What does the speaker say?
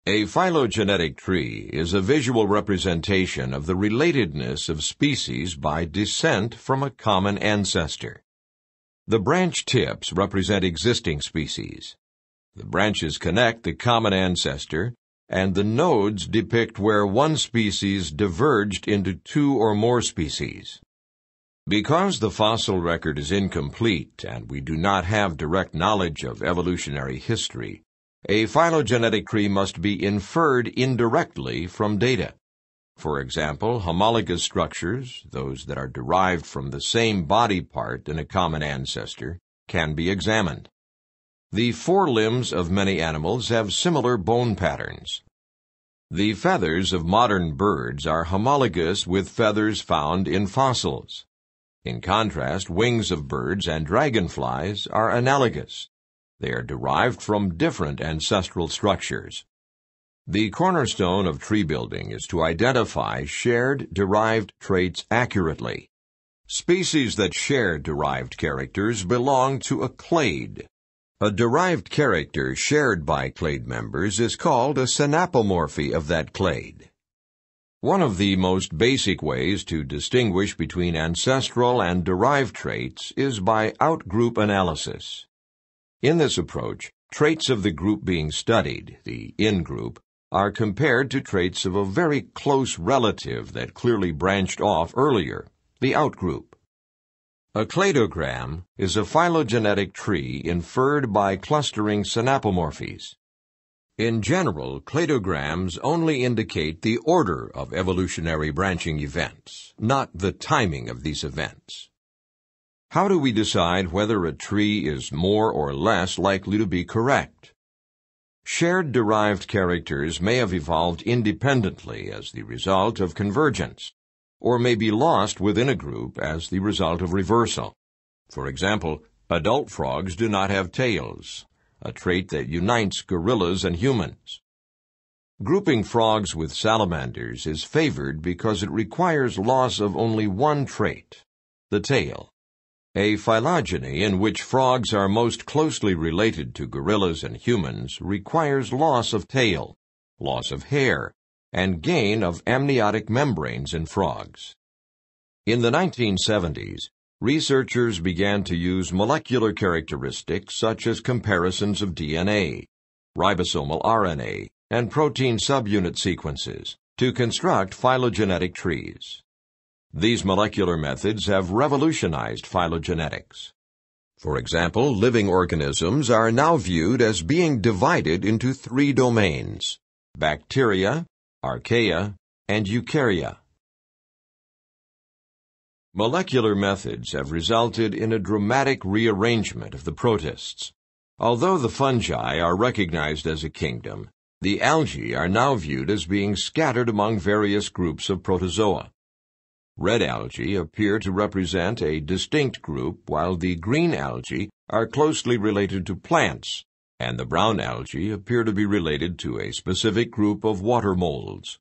A phylogenetic tree is a visual representation of the relatedness of species by descent from a common ancestor. The branch tips represent existing species. The branches connect the common ancestor, and the nodes depict where one species diverged into two or more species. Because the fossil record is incomplete and we do not have direct knowledge of evolutionary history, a phylogenetic tree must be inferred indirectly from data. For example, homologous structures, those that are derived from the same body part in a common ancestor, can be examined. The forelimbs of many animals have similar bone patterns. The feathers of modern birds are homologous with feathers found in fossils. In contrast, wings of birds and dragonflies are analogous. They are derived from different ancestral structures. The cornerstone of tree building is to identify shared derived traits accurately. Species that share derived characters belong to a clade. A derived character shared by clade members is called a synapomorphy of that clade. One of the most basic ways to distinguish between ancestral and derived traits is by outgroup analysis. In this approach, traits of the group being studied, the in-group, are compared to traits of a very close relative that clearly branched off earlier, the outgroup. A cladogram is a phylogenetic tree inferred by clustering synapomorphies. In general, cladograms only indicate the order of evolutionary branching events, not the timing of these events. How do we decide whether a tree is more or less likely to be correct? Shared derived characters may have evolved independently as the result of convergence, or may be lost within a group as the result of reversal. For example, adult frogs do not have tails, a trait that unites gorillas and humans. Grouping frogs with salamanders is favored because it requires loss of only one trait, the tail. A phylogeny in which frogs are most closely related to gorillas and humans requires loss of tail, loss of hair, and gain of amniotic membranes in frogs. In the 1970s, researchers began to use molecular characteristics such as comparisons of DNA, ribosomal RNA, and protein subunit sequences to construct phylogenetic trees. These molecular methods have revolutionized phylogenetics. For example, living organisms are now viewed as being divided into three domains: bacteria, archaea, and eukarya. Molecular methods have resulted in a dramatic rearrangement of the protists. Although the fungi are recognized as a kingdom, the algae are now viewed as being scattered among various groups of protozoa. Red algae appear to represent a distinct group, while the green algae are closely related to plants, and the brown algae appear to be related to a specific group of water molds.